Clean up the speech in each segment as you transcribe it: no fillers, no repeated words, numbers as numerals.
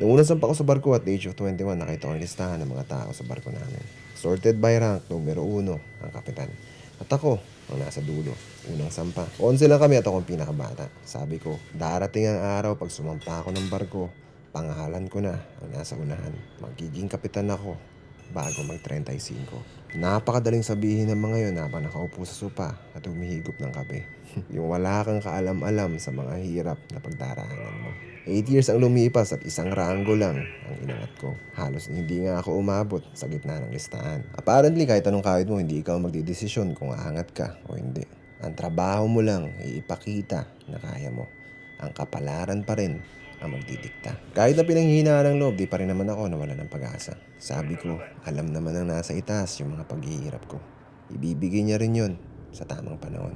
Noong unang sampa ko sa barko at age of 21, nakita ko yung listahan ng mga tao sa barko namin. Sorted by rank, numero 1, ang kapitan. At ako, ang nasa dulo, unang sampa. 11 lang kami at ako ang pinakabata. Sabi ko, darating ang araw pag sumampa ako ng barko, pangalan ko na ang nasa unahan. Magiging kapitan ako bago mag-35. Napakadaling sabihin ng mga yun habang nakaupo sa sopa at humihigop ng kape. Yung wala kang kaalam-alam sa mga hirap na pagdaraanan mo. 8 years ang lumipas at isang ranggo lang ang inangat ko. Halos hindi nga ako umabot sa gitna ng listahan. Apparently, kahit anong kawit mo, hindi ikaw magdidesisyon kung aangat ka o hindi. Ang trabaho mo lang iipakita na kaya mo. Ang kapalaran pa rin ang magdidikta. Kahit na pinanghihinaan ng loob, di pa rin naman ako nawala ng pag-asa. Sabi ko, alam naman ng nasa itaas yung mga paghihirap ko. Ibibigay niya rin yun sa tamang panahon.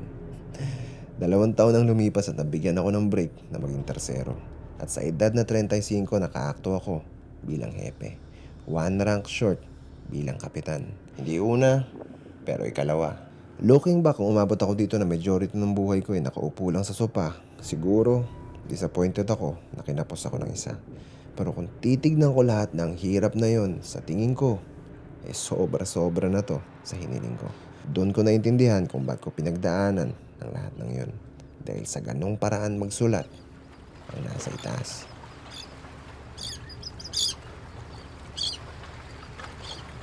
2 taon ang lumipas at nabigyan ako ng break na maging tersero. At sa edad na 35, nakaakto ako bilang hepe. 1 rank short bilang kapitan. Hindi una, pero ikalawa. Looking back, kung umabot ako dito na majority ng buhay ko ay nakaupo lang sa sopa, siguro disappointed ako na kinapos ako ng isa. Pero kung titignan ko lahat ng hirap na yon, sa tingin ko, sobra-sobra na to sa hiniling ko. Doon ko naintindihan kung ba't ko pinagdaanan ang lahat ng yon. Dahil sa ganong paraan magsulat ang nasa itaas.